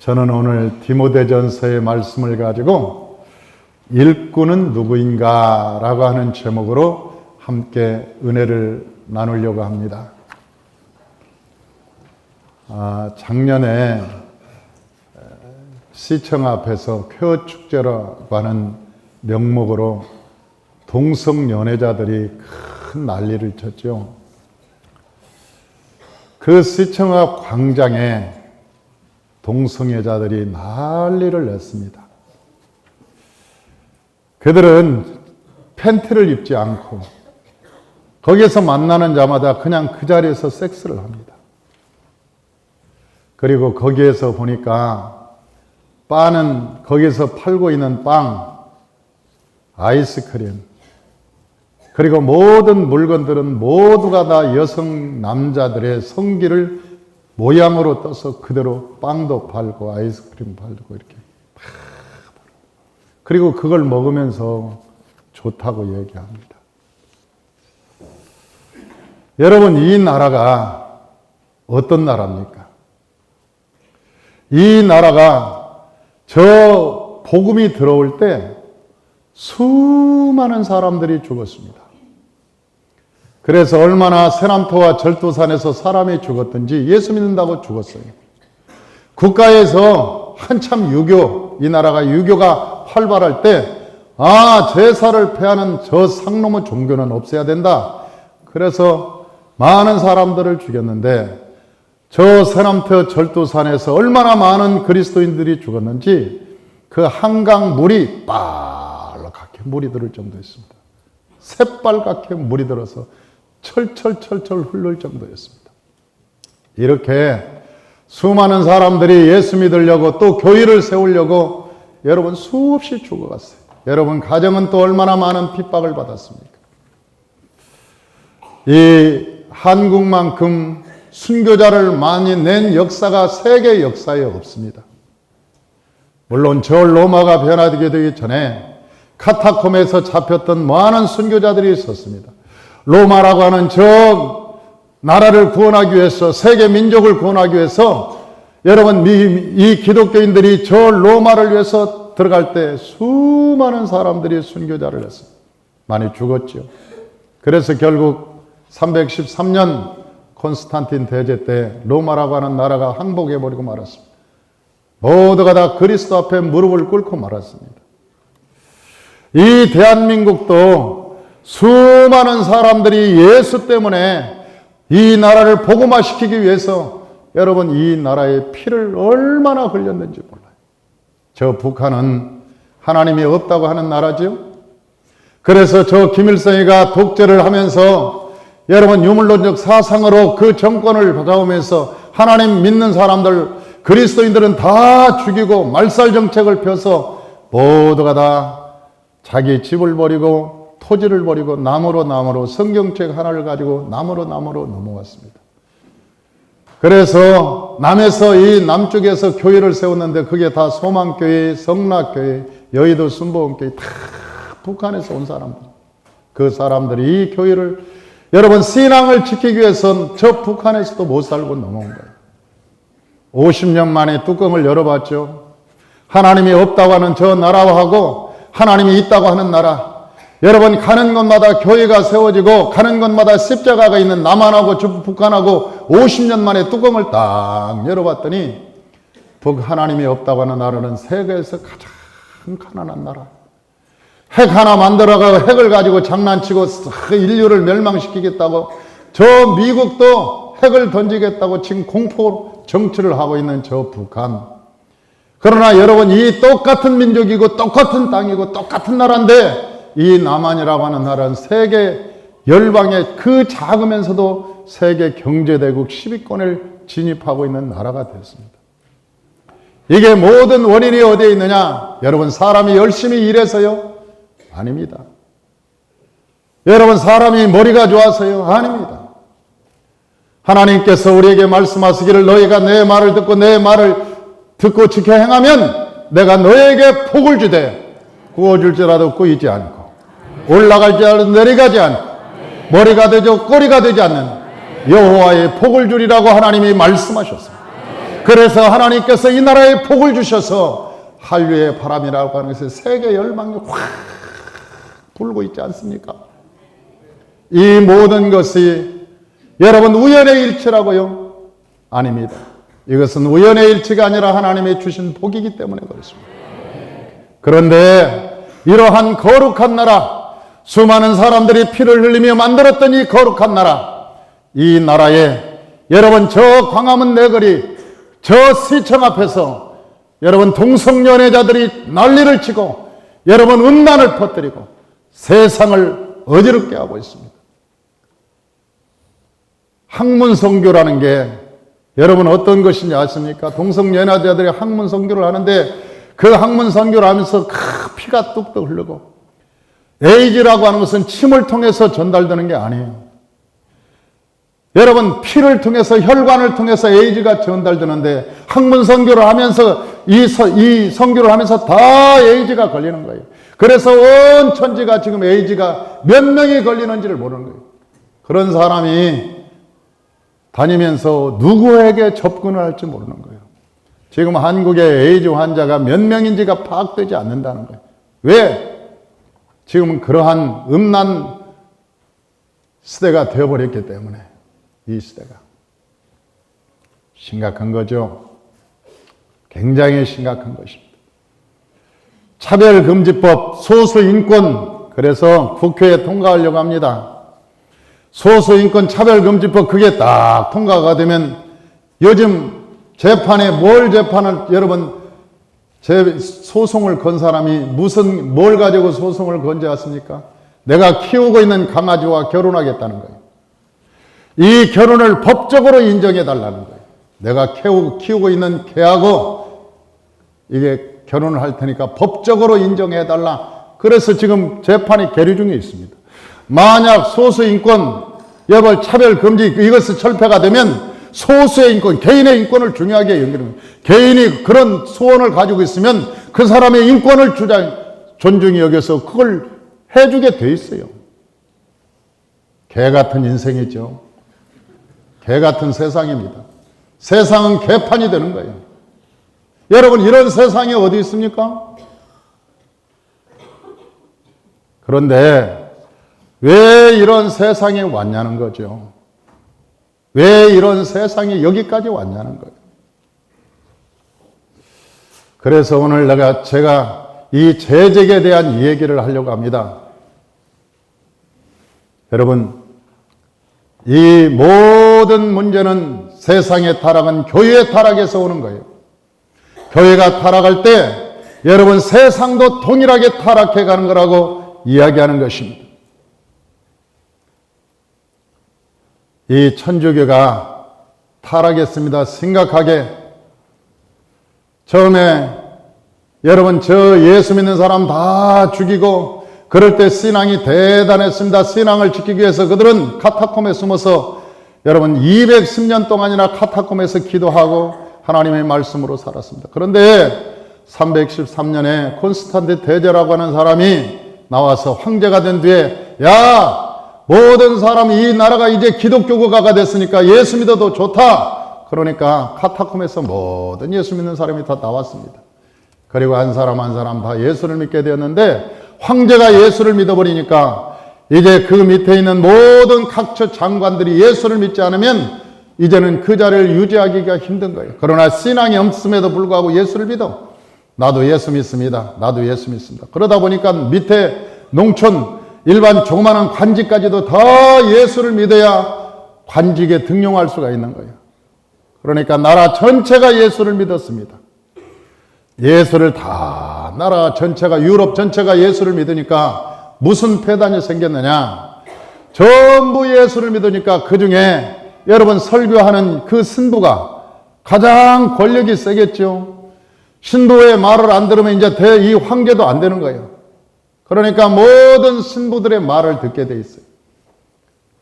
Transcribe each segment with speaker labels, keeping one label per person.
Speaker 1: 저는 오늘 디모데전서의 말씀을 가지고 일꾼은 누구인가 라고 하는 제목으로 함께 은혜를 나누려고 합니다. 작년에 시청 앞에서 쾌어축제라고 하는 명목으로 동성 연애자들이 큰 난리를 쳤죠. 그 시청 앞 광장에 동성애자들이 난리를 냈습니다. 그들은 팬티를 입지 않고 거기에서 만나는 자마다 그냥 그 자리에서 섹스를 합니다. 그리고 거기에서 보니까 바는 거기에서 팔고 있는 빵, 아이스크림, 그리고 모든 물건들은 모두가 다 여성 남자들의 성기를 모양으로 떠서 그대로 빵도 팔고 아이스크림 팔고 이렇게. 그리고 그걸 먹으면서 좋다고 얘기합니다. 여러분, 이 나라가 어떤 나라입니까? 이 나라가 저 복음이 들어올 때 수많은 사람들이 죽었습니다. 그래서 얼마나 세남토와 절도산에서 사람이 죽었든지 예수 믿는다고 죽었어요. 국가에서 한참 유교, 이 나라가 유교가 활발할 때 제사를 폐하는 저 상놈의 종교는 없애야 된다. 그래서 많은 사람들을 죽였는데 저 세남토 절도산에서 얼마나 많은 그리스도인들이 죽었는지 그 한강 물이 빨갛게 물이 들을 정도였습니다. 새빨갛게 물이 들어서 철철철철 흐를 정도였습니다. 이렇게 수많은 사람들이 예수 믿으려고 또 교회를 세우려고 여러분 수없이 죽어갔어요. 여러분 가정은 또 얼마나 많은 핍박을 받았습니까? 이 한국만큼 순교자를 많이 낸 역사가 세계 역사에 없습니다. 물론 저 로마가 변화되기 전에 카타콤에서 잡혔던 많은 순교자들이 있었습니다. 로마라고 하는 저 나라를 구원하기 위해서, 세계 민족을 구원하기 위해서 여러분 이 기독교인들이 저 로마를 위해서 들어갈 때 수많은 사람들이 순교자를 했습니다. 많이 죽었죠. 그래서 결국 313년 콘스탄틴 대제 때 로마라고 하는 나라가 항복해버리고 말았습니다. 모두가 다 그리스도 앞에 무릎을 꿇고 말았습니다. 이 대한민국도 수많은 사람들이 예수 때문에 이 나라를 복음화시키기 위해서 여러분 이 나라의 피를 얼마나 흘렸는지 몰라요. 저 북한은 하나님이 없다고 하는 나라죠. 그래서 저 김일성이가 독재를 하면서 여러분 유물론적 사상으로 그 정권을 잡아오면서 하나님 믿는 사람들, 그리스도인들은 다 죽이고 말살 정책을 펴서 모두가 다 자기 집을 버리고 토지를 버리고 나무로 성경책 하나를 가지고 나무로 넘어왔습니다. 그래서 남에서 이 남쪽에서 교회를 세웠는데 그게 다 소망교회, 성락교회, 여의도 순복음교회 다 북한에서 온 사람들. 그 사람들이 이 교회를 여러분 신앙을 지키기 위해서는 저 북한에서도 못 살고 넘어온 거예요. 50년 만에 뚜껑을 열어봤죠. 하나님이 없다고 하는 저 나라하고 하나님이 있다고 하는 나라. 여러분 가는 곳마다 교회가 세워지고 가는 곳마다 십자가가 있는 남한하고 북한하고 50년 만에 뚜껑을 딱 열어봤더니 하나님이 없다고 하는 나라는 세계에서 가장 가난한 나라. 핵 하나 만들어가고 핵을 가지고 장난치고 인류를 멸망시키겠다고 저 미국도 핵을 던지겠다고 지금 공포 정치를 하고 있는 저 북한. 그러나 여러분 이 똑같은 민족이고 똑같은 땅이고 똑같은 나라인데 이 남한이라고 하는 나라는 세계 열방의 그 작으면서도 세계 경제대국 10위권을 진입하고 있는 나라가 됐습니다. 이게 모든 원인이 어디에 있느냐? 여러분 사람이 열심히 일해서요? 아닙니다. 여러분 사람이 머리가 좋아서요? 아닙니다. 하나님께서 우리에게 말씀하시기를 너희가 내 말을 듣고 지켜 행하면 내가 너에게 복을 주되 구워줄지라도 꾸이지 않고 올라갈지라도 내려가지 않고 머리가 되죠 꼬리가 되지 않는 여호와의 복을 주리라고 하나님이 말씀하셨습니다. 그래서 하나님께서 이 나라에 복을 주셔서 한류의 바람이라고 하는 것이 세계 열방이 확 불고 있지 않습니까? 이 모든 것이 여러분 우연의 일치라고요? 아닙니다. 이것은 우연의 일치가 아니라 하나님의 주신 복이기 때문에 그렇습니다. 그런데 이러한 거룩한 나라, 수많은 사람들이 피를 흘리며 만들었던 이 거룩한 나라, 이 나라에 여러분 저 광화문 내거리, 저 시청 앞에서 여러분 동성연애자들이 난리를 치고 여러분 음란을 퍼뜨리고 세상을 어지럽게 하고 있습니다. 학문성교라는 게 여러분 어떤 것인지 아십니까? 동성연애자들이 학문성교를 하는데 그 학문성교를 하면서 피가 뚝뚝 흐르고 에이즈라고 하는 것은 침을 통해서 전달되는 게 아니에요. 여러분 피를 통해서 혈관을 통해서 에이즈가 전달되는데 학문성교를 하면서 이 성교를 하면서 다 에이즈가 걸리는 거예요. 그래서 온 천지가 지금 에이즈가 몇 명이 걸리는지를 모르는 거예요. 그런 사람이 다니면서 누구에게 접근을 할지 모르는 거예요. 지금 한국의 에이즈 환자가 몇 명인지가 파악되지 않는다는 거예요. 왜? 지금은 그러한 음란 시대가 되어버렸기 때문에 이 시대가 심각한 거죠. 굉장히 심각한 것입니다. 차별금지법, 소수인권, 그래서 국회에 통과하려고 합니다. 소수인권 차별금지법 그게 딱 통과가 되면 요즘 재판에 뭘 재판을 여러분 소송을 건 사람이 뭘 가지고 소송을 건지 아십니까? 내가 키우고 있는 강아지와 결혼하겠다는 거예요. 이 결혼을 법적으로 인정해 달라는 거예요. 내가 키우고 있는 개하고 이게 결혼을 할 테니까 법적으로 인정해 달라. 그래서 지금 재판이 계류 중에 있습니다. 만약 소수인권, 여벌 차별금지 이것이 철폐가 되면 소수의 인권, 개인의 인권을 중요하게 연결합니다. 개인이 그런 소원을 가지고 있으면 그 사람의 인권을 존중히 여겨서 그걸 해주게 돼 있어요. 개 같은 인생이죠. 개 같은 세상입니다. 세상은 개판이 되는 거예요. 여러분 이런 세상이 어디 있습니까? 그런데 왜 이런 세상에 왔냐는 거죠. 왜 이런 세상이 여기까지 왔냐는 거예요. 그래서 오늘 제가 이 재직에 대한 얘기를 하려고 합니다. 여러분, 이 모든 문제는 세상의 타락은 교회의 타락에서 오는 거예요. 교회가 타락할 때 여러분 세상도 동일하게 타락해 가는 거라고 이야기하는 것입니다. 이 천주교가 타락했습니다. 심각하게. 처음에 여러분 저 예수 믿는 사람 다 죽이고 그럴 때 신앙이 대단했습니다. 신앙을 지키기 위해서 그들은 카타콤에 숨어서 여러분 210년 동안이나 카타콤에서 기도하고 하나님의 말씀으로 살았습니다. 그런데 313년에 콘스탄틴 대제라고 하는 사람이 나와서 황제가 된 뒤에 모든 사람이 이 나라가 이제 기독교국가가 됐으니까 예수 믿어도 좋다. 그러니까 카타콤에서 모든 예수 믿는 사람이 다 나왔습니다. 그리고 한 사람 한 사람 다 예수를 믿게 되었는데 황제가 예수를 믿어버리니까 이제 그 밑에 있는 모든 각처 장관들이 예수를 믿지 않으면 이제는 그 자리를 유지하기가 힘든 거예요. 그러나 신앙이 없음에도 불구하고 예수를 믿어. 나도 예수 믿습니다. 나도 예수 믿습니다. 그러다 보니까 밑에 농촌 일반 조그마한 관직까지도 다 예수를 믿어야 관직에 등용할 수가 있는 거예요. 그러니까 나라 전체가 예수를 믿었습니다. 예수를 다 나라 전체가 유럽 전체가 예수를 믿으니까 무슨 폐단이 생겼느냐? 전부 예수를 믿으니까 그 중에 여러분 설교하는 그 신부가 가장 권력이 세겠죠. 신부의 말을 안 들으면 이제 이 황제도 안 되는 거예요. 그러니까 모든 신부들의 말을 듣게 돼 있어요.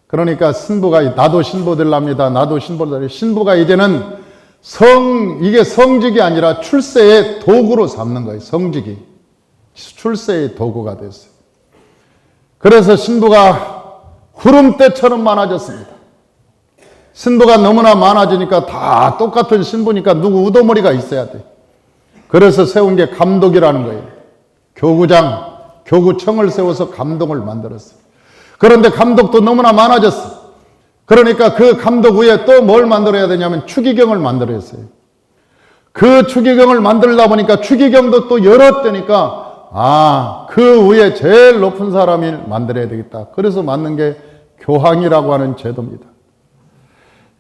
Speaker 1: 그러니까 신부가 나도 신부 되랍니다. 나도 신부 되랍니다. 신부가 이제는 이게 성직이 아니라 출세의 도구로 삼는 거예요. 성직이 출세의 도구가 됐어요. 그래서 신부가 구름대처럼 많아졌습니다. 신부가 너무나 많아지니까 다 똑같은 신부니까 누구 우두머리가 있어야 돼. 그래서 세운 게 감독이라는 거예요. 교구장, 교구청을 세워서 감독을 만들었어요. 그런데 감독도 너무나 많아졌어. 그러니까 그 감독 위에 또 뭘 만들어야 되냐면 추기경을 만들어야 했어요. 그 추기경을 만들다 보니까 추기경도 또 여러 때니까 그 위에 제일 높은 사람이 만들어야 되겠다. 그래서 만든 게 교황이라고 하는 제도입니다.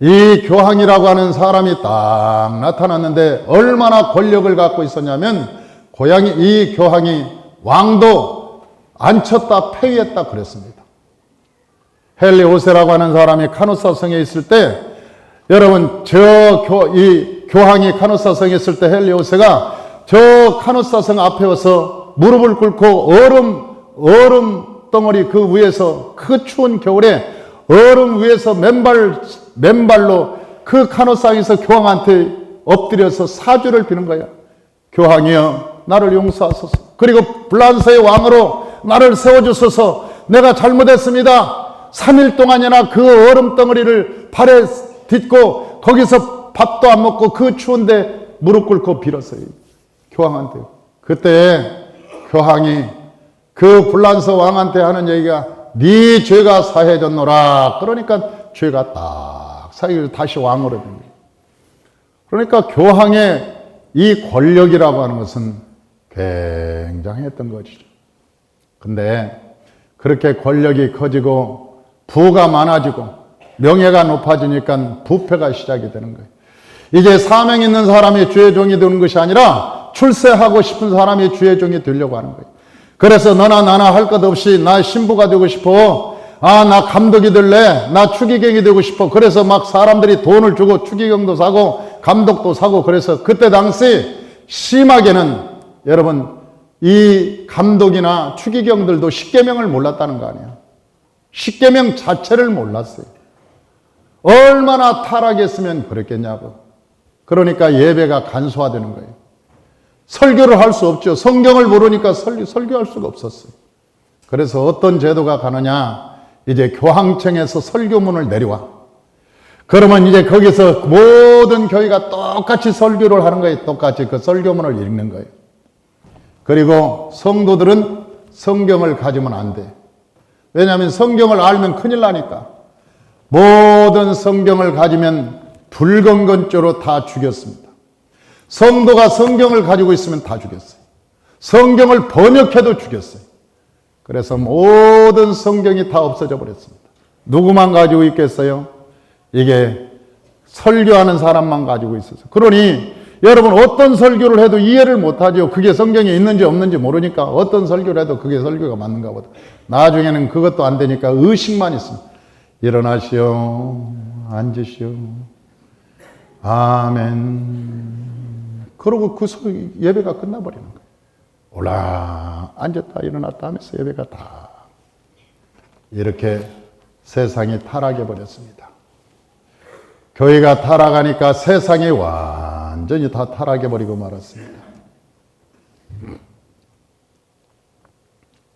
Speaker 1: 이 교황이라고 하는 사람이 딱 나타났는데 얼마나 권력을 갖고 있었냐면 이 교황이 왕도 앉혔다 폐위했다 그랬습니다. 헨리 5세라고 하는 사람이 카누사 성에 있을 때 여러분 이 교황이 카누사 성에 있을 때 헨리 5세가 저 카누사 성 앞에 와서 무릎을 꿇고 얼음 덩어리 그 위에서 그 추운 겨울에 얼음 위에서 맨발로 그 카누사에서 교황한테 엎드려서 사죄를 비는 거야. 교황이여 나를 용서하소서. 그리고 블란스의 왕으로 나를 세워주소서. 내가 잘못했습니다. 3일 동안이나 그 얼음 덩어리를 발에 딛고 거기서 밥도 안 먹고 그 추운데 무릎 꿇고 빌었어요. 교황한테. 그때 교황이 그 블란스 왕한테 하는 얘기가 네 죄가 사해졌노라. 그러니까 죄가 딱 사해져서 다시 왕으로 된 거예요. 그러니까 교황의 이 권력이라고 하는 것은 굉장했던 것이죠. 근데 그렇게 권력이 커지고 부가 많아지고 명예가 높아지니까 부패가 시작이 되는 거예요. 이제 사명 있는 사람이 주의 종이 되는 것이 아니라 출세하고 싶은 사람이 주의 종이 되려고 하는 거예요. 그래서 너나 나나 할 것 없이 나 신부가 되고 싶어. 나 감독이 될래. 나 추기경이 되고 싶어. 그래서 막 사람들이 돈을 주고 추기경도 사고 감독도 사고 그래서 그때 당시 심하게는 여러분 이 감독이나 추기경들도 십계명을 몰랐다는 거 아니에요. 십계명 자체를 몰랐어요. 얼마나 타락했으면 그랬겠냐고. 그러니까 예배가 간소화되는 거예요. 설교를 할 수 없죠. 성경을 모르니까 설교할 수가 없었어요. 그래서 어떤 제도가 가느냐, 이제 교황청에서 설교문을 내려와. 그러면 이제 거기서 모든 교회가 똑같이 설교를 하는 거예요. 똑같이 그 설교문을 읽는 거예요. 그리고 성도들은 성경을 가지면 안 돼. 왜냐하면 성경을 알면 큰일 나니까. 모든 성경을 가지면 불건건죄로 다 죽였습니다. 성도가 성경을 가지고 있으면 다 죽였어요. 성경을 번역해도 죽였어요. 그래서 모든 성경이 다 없어져 버렸습니다. 누구만 가지고 있겠어요? 이게 설교하는 사람만 가지고 있어서. 그러니 여러분 어떤 설교를 해도 이해를 못하죠. 그게 성경에 있는지 없는지 모르니까 어떤 설교를 해도 그게 설교가 맞는가 보다. 나중에는 그것도 안 되니까 의식만 있습니다. 일어나시오. 앉으시오. 아멘. 그러고 그 예배가 끝나버리는 거예요. 올라 앉았다 일어났다 하면서 예배가 다 이렇게 세상이 타락해버렸습니다. 교회가 타락하니까 세상이 완전히 다 타락해버리고 말았습니다.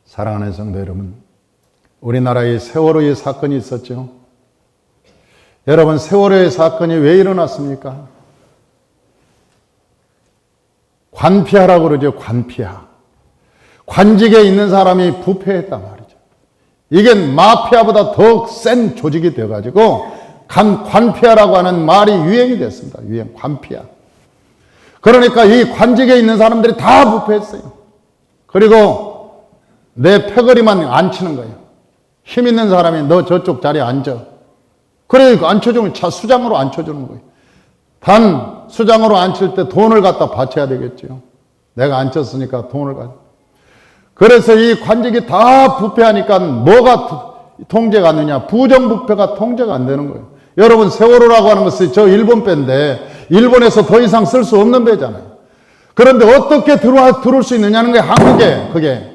Speaker 1: 사랑하는 성도 여러분, 우리나라에 세월호의 사건이 있었죠. 여러분, 세월호의 사건이 왜 일어났습니까? 관피하라고 그러죠. 관피하. 관직에 있는 사람이 부패했단 말이죠. 이게 마피아보다 더 센 조직이 되어가지고 관피하라고 하는 말이 유행이 됐습니다. 유행, 관피하. 그러니까 이 관직에 있는 사람들이 다 부패했어요. 그리고 내 패거리만 앉히는 거예요. 힘 있는 사람이 너 저쪽 자리에 앉아. 그래 앉혀주면 수장으로 앉혀주는 거예요. 단 수장으로 앉힐 때 돈을 갖다 바쳐야 되겠죠. 내가 앉혔으니까 돈을 갖다. 그래서 이 관직이 다 부패하니까 뭐가 통제가 안 되냐. 부정부패가 통제가 안 되는 거예요. 여러분 세월호라고 하는 것이 저 일본 배인데 일본에서 더 이상 쓸 수 없는 배잖아요. 그런데 어떻게 들어올 수 있느냐는 게 한국에 그게.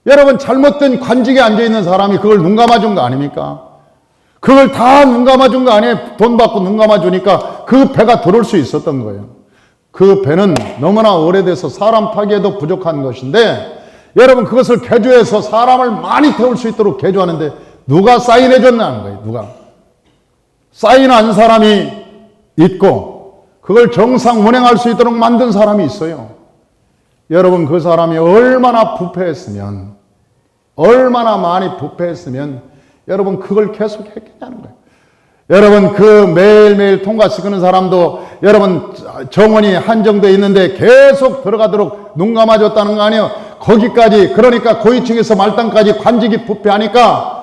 Speaker 1: 여러분 잘못된 관직에 앉아있는 사람이 그걸 눈 감아준 거 아닙니까? 그걸 다 눈 감아준 거 아니에요? 돈 받고 눈 감아주니까 그 배가 들어올 수 있었던 거예요. 그 배는 너무나 오래돼서 사람 타기에도 부족한 것인데 여러분 그것을 개조해서 사람을 많이 태울 수 있도록 개조하는데 누가 사인해 줬냐는 거예요. 누가. 사인한 사람이 있고 그걸 정상 운행할 수 있도록 만든 사람이 있어요. 여러분, 그 사람이 얼마나 부패했으면, 얼마나 많이 부패했으면 여러분 그걸 계속 했겠냐는 거예요. 여러분, 그 매일매일 통과시키는 사람도 여러분 정원이 한정되어 있는데 계속 들어가도록 눈 감아줬다는 거 아니에요? 거기까지, 그러니까 고위층에서 말단까지 관직이 부패하니까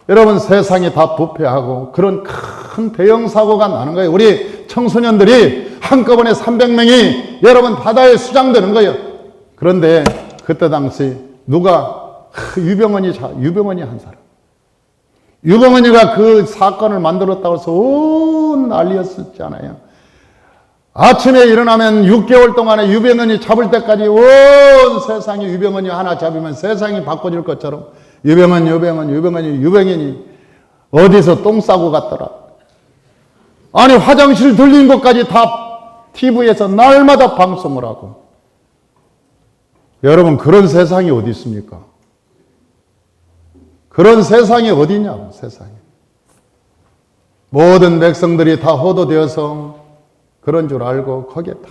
Speaker 1: 여러분 세상이 다 부패하고 그런 큰 대형 사고가 나는 거예요. 우리 청소년들이 한꺼번에 300명이 여러분 바다에 수장되는 거예요. 그런데 그때 당시 누가 유병헌이 한 사람, 유병헌이가 그 사건을 만들었다고 해서 온 난리였었잖아요. 아침에 일어나면 6개월 동안에 유병헌이 잡을 때까지 온 세상에 유병헌이 하나 잡으면 세상이 바꿔질 것처럼 유병헌이 어디서 똥 싸고 갔더라. 아니, 화장실 들린 것까지 다 TV에서 날마다 방송을 하고. 여러분, 그런 세상이 어디 있습니까? 그런 세상이 어디냐고, 세상에. 모든 백성들이 다 호도되어서 그런 줄 알고 거기에 다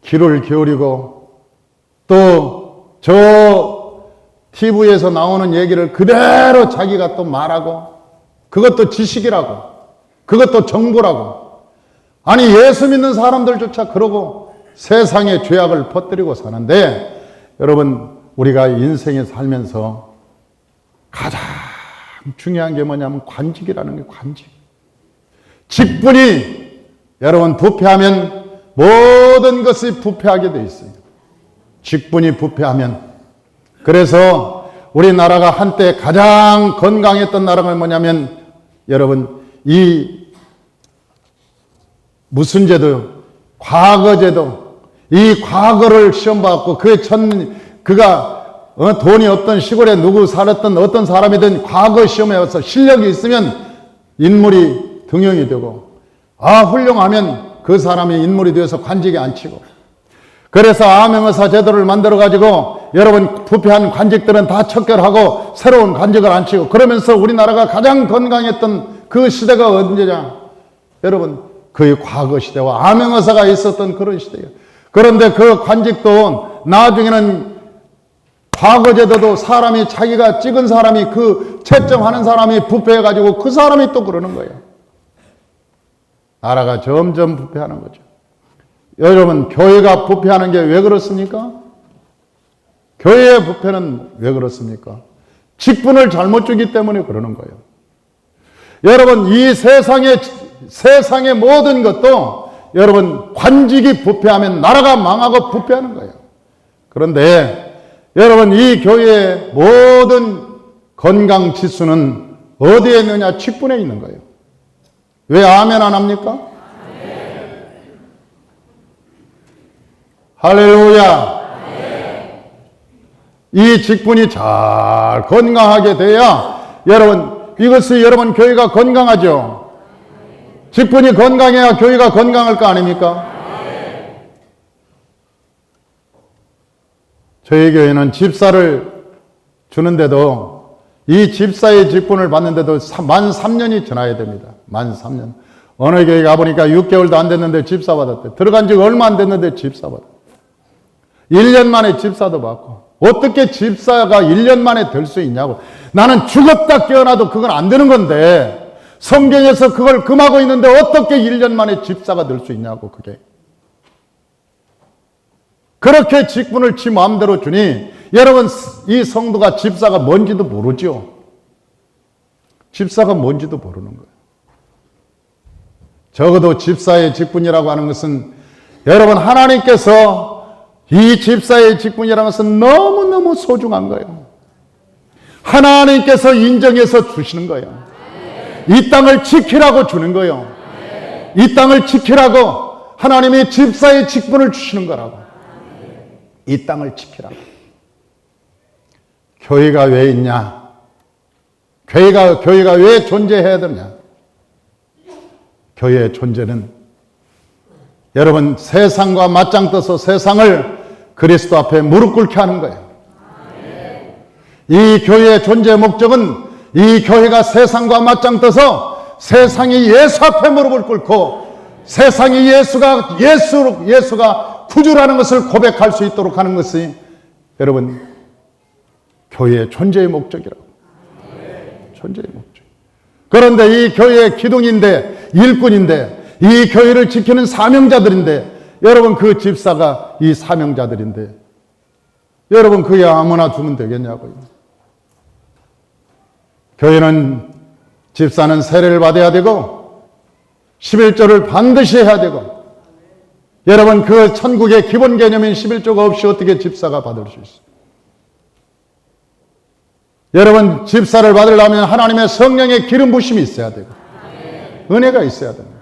Speaker 1: 귀를 기울이고 또 저 TV에서 나오는 얘기를 그대로 자기가 또 말하고 그것도 지식이라고 그것도 정보라고. 아니, 예수 믿는 사람들조차 그러고 세상에 죄악을 퍼뜨리고 사는데, 여러분, 우리가 인생에 살면서 가장 중요한 게 뭐냐면 관직이라는 게 관직. 직분이 여러분 부패하면 모든 것이 부패하게 돼 있어요. 직분이 부패하면. 그래서 우리나라가 한때 가장 건강했던 나라가 뭐냐면 여러분 이 무슨 제도, 과거제도, 이 과거를 시험받고 그가 돈이 없던 시골에 누구 살았던 어떤 사람이든 과거 시험에 와서 실력이 있으면 인물이 등용이 되고, 훌륭하면 그 사람이 인물이 되어서 관직에 앉히고. 그래서 암행어사 제도를 만들어가지고 여러분 부패한 관직들은 다 척결하고 새로운 관직을 앉히고, 그러면서 우리나라가 가장 건강했던 그 시대가 언제냐? 여러분, 그 과거 시대와 암행어사가 있었던 그런 시대예요. 그런데 그 관직도 나중에는 과거 제도도 사람이 자기가 찍은 사람이 그 채점하는 사람이 부패해가지고 그 사람이 또 그러는 거예요. 나라가 점점 부패하는 거죠. 여러분, 교회가 부패하는 게 왜 그렇습니까? 교회의 부패는 왜 그렇습니까? 직분을 잘못 주기 때문에 그러는 거예요. 여러분, 이 세상의 모든 것도 여러분 관직이 부패하면 나라가 망하고 부패하는 거예요. 그런데 여러분, 이 교회의 모든 건강 지수는 어디에 있느냐? 직분에 있는 거예요. 왜 아멘 안 합니까? 할렐루야. 이 직분이 잘 건강하게 돼야 여러분, 이것이 여러분 교회가 건강하죠. 직분이 건강해야 교회가 건강할 거 아닙니까? 저희 교회는 집사를 주는데도 이 집사의 직분을 받는데도 만 3년이 지나야 됩니다. 만 3년. 어느 교회 가보니까 6개월도 안 됐는데 집사 받았대. 들어간 지 얼마 안 됐는데 집사 받았대. 1년 만에 집사도 받고. 어떻게 집사가 1년 만에 될 수 있냐고. 나는 죽었다 깨어나도 그건 안 되는 건데 성경에서 그걸 금하고 있는데 어떻게 1년 만에 집사가 될 수 있냐고. 그게 그렇게 직분을 지 마음대로 주니 여러분, 이 성도가 집사가 뭔지도 모르죠. 집사가 뭔지도 모르는 거예요. 적어도 집사의 직분이라고 하는 것은 여러분, 하나님께서 이 집사의 직분이라는 것은 너무너무 소중한 거예요. 하나님께서 인정해서 주시는 거예요. 이 땅을 지키라고 주는 거예요. 이 땅을 지키라고 하나님이 집사의 직분을 주시는 거라고. 이 땅을 지키라고. 교회가 왜 있냐? 교회가 왜 존재해야 되냐? 교회의 존재는 여러분, 세상과 맞짱 떠서 세상을 그리스도 앞에 무릎 꿇게 하는 거예요. 이 교회의 존재 목적은 이 교회가 세상과 맞짱 떠서 세상이 예수 앞에 무릎을 꿇고 세상이 예수가 구주라는 것을 고백할 수 있도록 하는 것이 여러분 교회의 존재의 목적이라고. 존재의 목적. 그런데 이 교회의 기둥인데, 일꾼인데, 이 교회를 지키는 사명자들인데, 여러분 그 집사가 이 사명자들인데 여러분 그게 아무나 주면 되겠냐고요. 교회는 집사는 세례를 받아야 되고 11조를 반드시 해야 되고, 여러분 그 천국의 기본 개념인 11조가 없이 어떻게 집사가 받을 수 있어요? 여러분 집사를 받으려면 하나님의 성령의 기름 부심이 있어야 되고 은혜가 있어야 됩니다.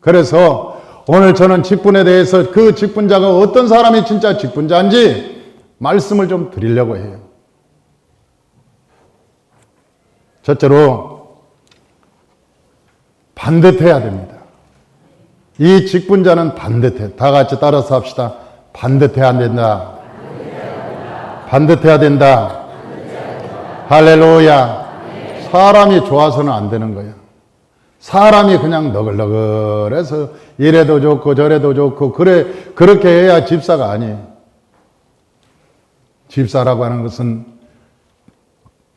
Speaker 1: 그래서 오늘 저는 직분에 대해서 그 직분자가 어떤 사람이 진짜 직분자인지 말씀을 좀 드리려고 해요. 첫째로 반듯해야 됩니다. 이 직분자는 반듯해. 다 같이 따라서 합시다. 반듯해야 된다. 반듯해야 된다. 할렐루야. 사람이 좋아서는 안 되는 거야. 사람이 그냥 너글너글해서 이래도 좋고 저래도 좋고 그렇게 해야 집사가 아니에요. 집사라고 하는 것은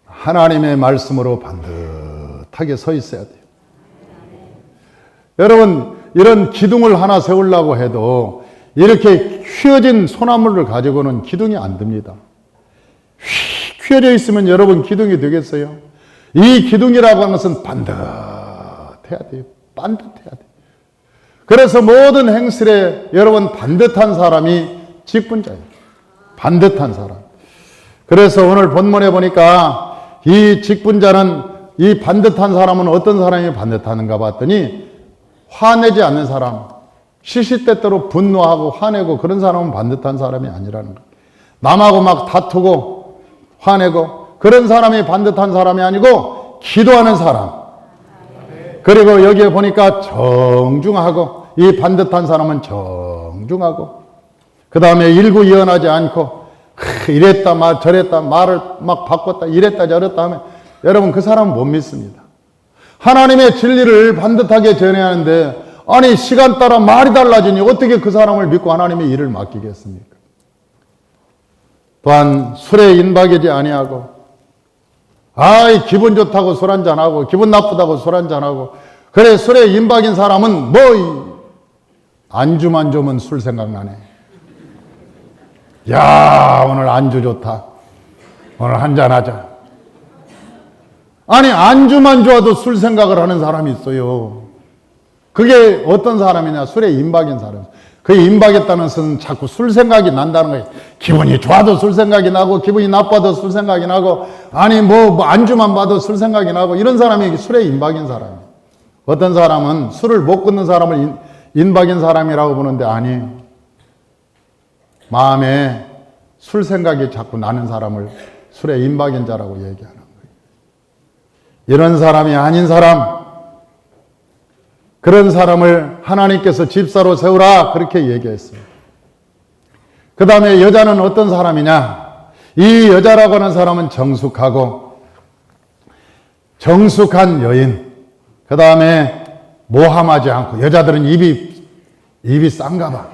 Speaker 1: 하나님의 말씀으로 반듯하게 서 있어야 돼요. 여러분 이런 기둥을 하나 세우려고 해도 이렇게 휘어진 소나무를 가지고는 기둥이 안 됩니다. 휘어져 있으면 여러분 기둥이 되겠어요? 이 기둥이라고 하는 것은 반듯해야 돼요. 반듯해야 돼요. 그래서 모든 행실에 여러분 반듯한 사람이 직분자예요. 반듯한 사람. 그래서 오늘 본문에 보니까 이 직분자는, 이 반듯한 사람은 어떤 사람이 반듯하는가 봤더니 화내지 않는 사람, 시시때때로 분노하고 화내고 그런 사람은 반듯한 사람이 아니라는 거예요. 남하고 막 다투고 화내고 그런 사람이 반듯한 사람이 아니고 기도하는 사람. 그리고 여기에 보니까 정중하고, 이 반듯한 사람은 정중하고, 그 다음에 일구이연하지 않고 이랬다 저랬다 말을 막 바꿨다 이랬다 저랬다 하면 여러분 그 사람은 못 믿습니다. 하나님의 진리를 반듯하게 전해야 하는데 아니 시간 따라 말이 달라지니 어떻게 그 사람을 믿고 하나님의 일을 맡기겠습니까? 또한 술에 인박이지 아니하고, 아이 기분 좋다고 술 한잔하고 기분 나쁘다고 술 한잔하고, 그래 술에 인박인 사람은 뭐 안주만 주면 술 생각나네. 야 오늘 안주 좋다, 오늘 한잔하자. 아니 안주만 좋아도 술 생각을 하는 사람이 있어요. 그게 어떤 사람이냐? 술에 임박인 사람. 그 임박했다는 것은 자꾸 술 생각이 난다는 거예요. 기분이 좋아도 술 생각이 나고 기분이 나빠도 술 생각이 나고, 아니 뭐 안주만 봐도 술 생각이 나고, 이런 사람이 술에 임박인 사람이에요. 어떤 사람은 술을 못 끊는 사람을 임박인 사람이라고 보는데 아니에요. 마음에 술 생각이 자꾸 나는 사람을 술에 임박인 자라고 얘기하는 거예요. 이런 사람이 아닌 사람, 그런 사람을 하나님께서 집사로 세우라 그렇게 얘기했어요. 그 다음에 여자는 어떤 사람이냐? 이 여자라고 하는 사람은 정숙하고 정숙한 여인, 그 다음에 모함하지 않고, 여자들은 입이 싼가 봐.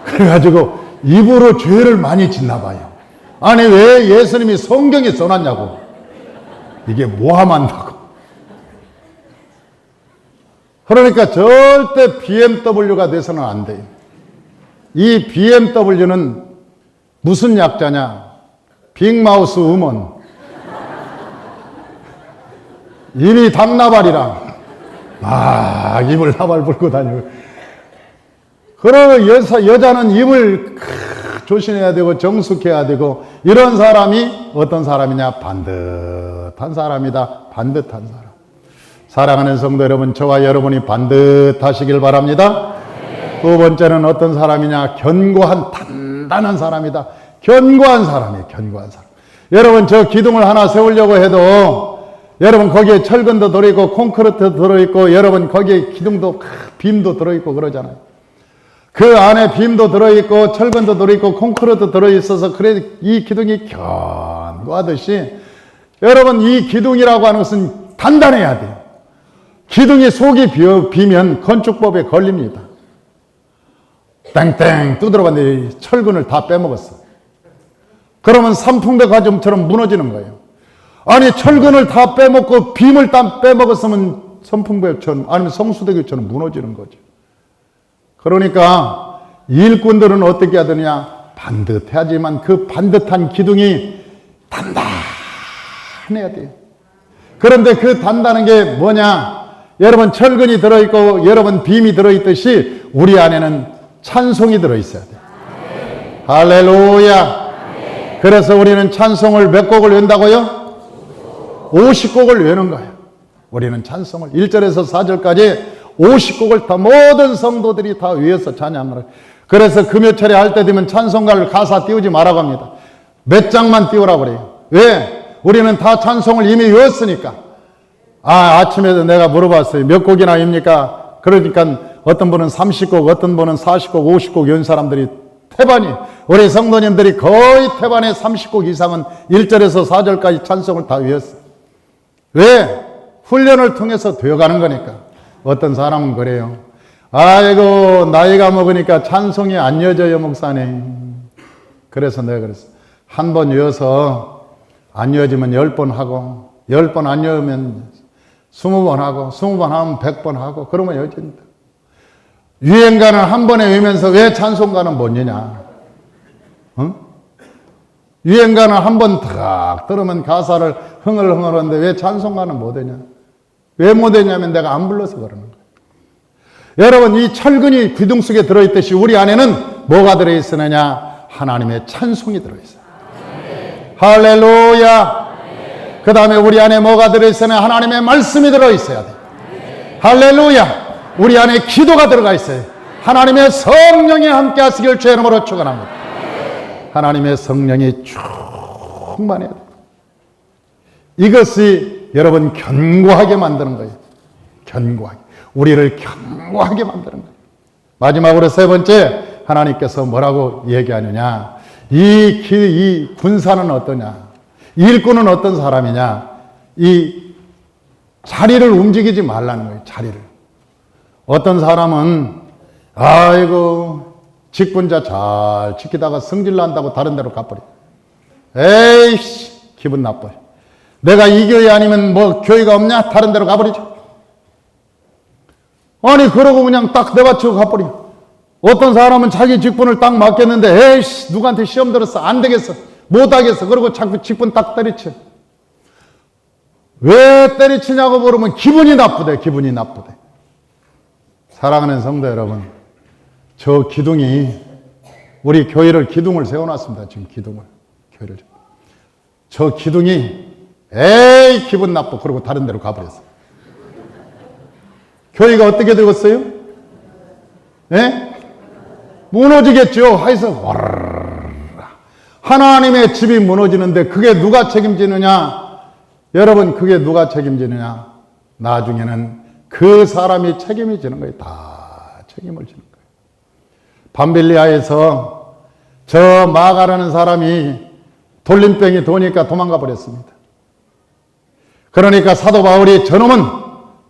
Speaker 1: 그래가지고 입으로 죄를 많이 짓나 봐요. 아니 왜 예수님이 성경에 써놨냐고. 이게 모함한다고. 그러니까 절대 BMW가 돼서는 안 돼요. 이 BMW는 무슨 약자냐? 빅마우스 우먼. 입이 닭나발이랑 입을 나발 불고 다니고. 그러고 여자는 입을 조심해야 되고 정숙해야 되고, 이런 사람이 어떤 사람이냐? 반듯한 사람이다. 반듯한 사람. 사랑하는 성도 여러분, 저와 여러분이 반듯하시길 바랍니다. 두 번째는 어떤 사람이냐? 견고한 단단한 사람이다. 견고한 사람이에요. 견고한 사람. 여러분 저 기둥을 하나 세우려고 해도 여러분 거기에 철근도 들어있고 콘크리트도 들어있고, 여러분 거기에 기둥도 빔도 들어있고 그러잖아요. 그 안에 빔도 들어있고 철근도 들어있고 콘크리트도 들어있어서 그래 이 기둥이 견고하듯이, 여러분, 이 기둥이라고 하는 것은 단단해야 돼요. 기둥이 속이 비면 건축법에 걸립니다. 땡땡 두드려봤는데 철근을 다 빼먹었어. 그러면 삼풍백 가정처럼 무너지는 거예요. 아니, 철근을 다 빼먹고 빔을 다 빼먹었으면 선풍백처럼, 아니면 성수대교처럼 무너지는 거죠. 그러니까 일꾼들은 어떻게 해야 되느냐? 반듯해야지만 그 반듯한 기둥이 단단해야 돼요. 그런데 그 단단한 게 뭐냐? 여러분, 철근이 들어있고 여러분 빔이 들어있듯이 우리 안에는 찬송이 들어있어야 돼요. 할렐루야. 그래서 우리는 찬송을 몇 곡을 외운다고요? 50곡을 외우는 거예요. 우리는 찬송을 1절에서 4절까지 50곡을 다 모든 성도들이 다 외워서 찬양을 해요. 그래서 금요철에 할 때 되면 찬송가를 가사 띄우지 말라고 합니다. 몇 장만 띄우라고 그래요. 왜? 우리는 다 찬송을 이미 외웠으니까. 아침에도 내가 물어봤어요. 몇 곡이나 입니까? 그러니까 어떤 분은 30곡, 어떤 분은 40곡, 50곡 외운 사람들이 태반이, 우리 성도님들이 거의 태반의 30곡 이상은 1절에서 4절까지 찬송을 다 외웠어요. 왜? 훈련을 통해서 되어가는 거니까. 어떤 사람은 그래요. 아이고, 나이가 먹으니까 찬송이 안 이어져요, 목사님. 그래서 내가 그랬어. 한 번 외워서 안 이어지면 10번 하고, 10번 안 이어지면 20번 하고, 20번 하면 100번 하고, 그러면 이어진다. 유행가는 한 번에 외우면서 왜 찬송가는 못 외냐? 응? 유행가는 한 번 탁 들으면 가사를 흥얼흥얼 하는데 왜 찬송가는 못 외냐? 왜 못 외냐면 내가 안 불러서 그러는 거예요. 여러분, 이 철근이 기둥 속에 들어있듯이 우리 안에는 뭐가 들어있으느냐? 하나님의 찬송이 들어있어요. 할렐루야. 그 다음에 우리 안에 뭐가 들어있으냐? 하나님의 말씀이 들어있어야 돼요. 할렐루야. 우리 안에 기도가 들어가 있어요. 하나님의 성령이 함께 하시길 주의 이름으로 축원합니다. 하나님의 성령이 충만해야 돼요. 이것이 여러분 견고하게 만드는 거예요. 견고하게. 우리를 견고하게 만드는 거예요. 마지막으로 세 번째, 하나님께서 뭐라고 얘기하느냐? 이 군사는 어떠냐? 일꾼은 어떤 사람이냐? 이 자리를 움직이지 말라는 거예요. 자리를. 어떤 사람은 아이고 직분자 잘 지키다가 성질 난다고 다른 데로 가버려. 에이씨, 기분 나빠요. 내가 이 교회 아니면 뭐 교회가 없냐? 다른 데로 가버리죠. 아니, 그러고 그냥 딱 내받치고 가버려. 어떤 사람은 자기 직분을 딱 맡겼는데 에이씨, 누구한테 시험 들었어? 안 되겠어. 못하겠어. 그러고 자꾸 직분 딱 때리쳐. 왜 때리치냐고 물으면 기분이 나쁘대. 기분이 나쁘대. 사랑하는 성도 여러분, 저 기둥이, 우리 교회를 기둥을 세워놨습니다. 지금 기둥을, 교회를. 저 기둥이 에이 기분 나빠. 그러고 다른 데로 가버렸어. 교회가 어떻게 되겠어요? 예? 무너지겠죠. 하여서 하나님의 집이 무너지는데 그게 누가 책임지느냐? 여러분, 그게 누가 책임지느냐? 나중에는 그 사람이 책임이 지는 거예요. 다 책임을 지는 거예요. 밤빌리아에서 저 마가라는 사람이 돌림병이 도니까 도망가 버렸습니다. 그러니까 사도 바울이 저놈은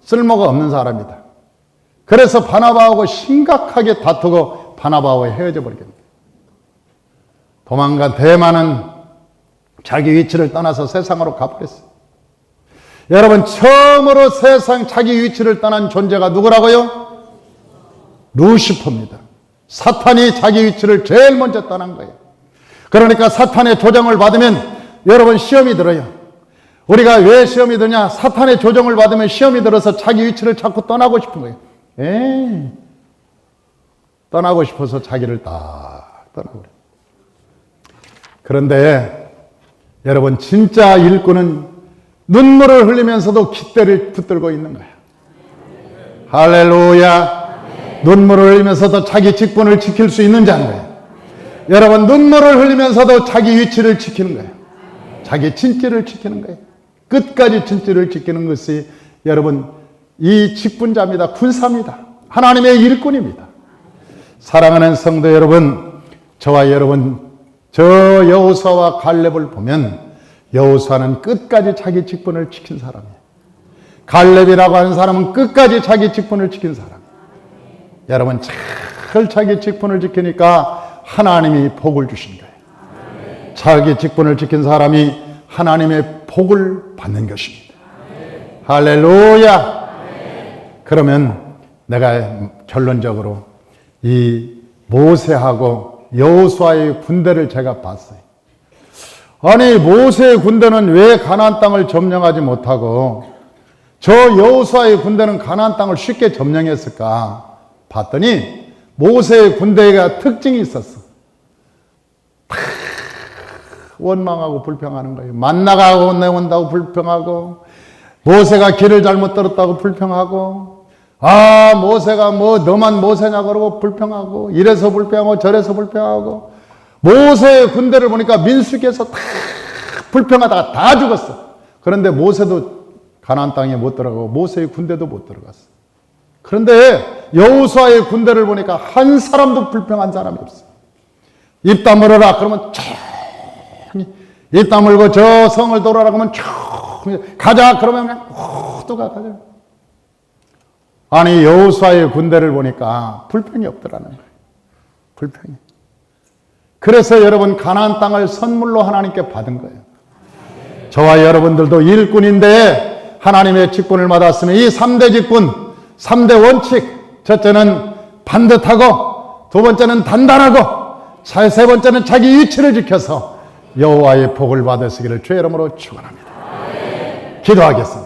Speaker 1: 쓸모가 없는 사람이다. 그래서 바나바하고 심각하게 다투고 바나바하고 헤어져 버리겠습니다. 도망간 대만은 자기 위치를 떠나서 세상으로 가버렸어요. 여러분, 처음으로 세상 자기 위치를 떠난 존재가 누구라고요? 루시퍼입니다. 사탄이 자기 위치를 제일 먼저 떠난 거예요. 그러니까 사탄의 조정을 받으면 여러분 시험이 들어요. 우리가 왜 시험이 드냐? 사탄의 조정을 받으면 시험이 들어서 자기 위치를 자꾸 떠나고 싶은 거예요. 떠나고 싶어서 자기를 딱 떠나고 그래요. 그런데 여러분, 진짜 일꾼은 눈물을 흘리면서도 깃대를 붙들고 있는 거예요. 할렐루야. 눈물을 흘리면서도 자기 직분을 지킬 수 있는 자인 거예요. 여러분, 눈물을 흘리면서도 자기 위치를 지키는 거예요. 자기 진지를 지키는 거예요. 끝까지 진지를 지키는 것이 여러분 이 직분자입니다. 군사입니다. 하나님의 일꾼입니다. 사랑하는 성도 여러분, 저와 여러분, 저 여호수아와 갈렙을 보면 여호수아는 끝까지 자기 직분을 지킨 사람이에요. 갈렙이라고 하는 사람은 끝까지 자기 직분을 지킨 사람이에요. 여러분 잘 자기 직분을 지키니까 하나님이 복을 주신 거예요. 자기 직분을 지킨 사람이 하나님의 복을 받는 것입니다. 할렐루야. 그러면 내가 결론적으로 이 모세하고 여호수아의 군대를 제가 봤어요. 아니 모세의 군대는 왜 가나안 땅을 점령하지 못하고 저 여호수아의 군대는 가나안 땅을 쉽게 점령했을까 봤더니 모세의 군대가 특징이 있었어. 원망하고 불평하는 거예요. 만나가 내온다고 불평하고, 모세가 길을 잘못 들었다고 불평하고, 아 모세가 뭐 너만 모세냐 그러고 불평하고, 이래서 불평하고 저래서 불평하고. 모세의 군대를 보니까 민수기에서 다 불평하다가 다 죽었어. 그런데 모세도 가나안 땅에 못 들어가고 모세의 군대도 못 들어갔어. 그런데 여호수아의 군대를 보니까 한 사람도 불평한 사람이 없어. 입 다물어라 그러면 조용히, 입 다물고 저 성을 돌아라 그러면 조용히, 가자 그러면 그냥 호두가 가자. 아니 여호수아의 군대를 보니까 불평이 없더라는 거예요. 불평이. 그래서 여러분 가나안 땅을 선물로 하나님께 받은 거예요. 저와 여러분들도 일꾼인데 하나님의 직분을 받았으면 이 3대 직분, 3대 원칙, 첫째는 반듯하고, 두 번째는 단단하고, 세 번째는 자기 위치를 지켜서 여호와의 복을 받으시기를 주의 이름으로 축원합니다. 기도하겠습니다.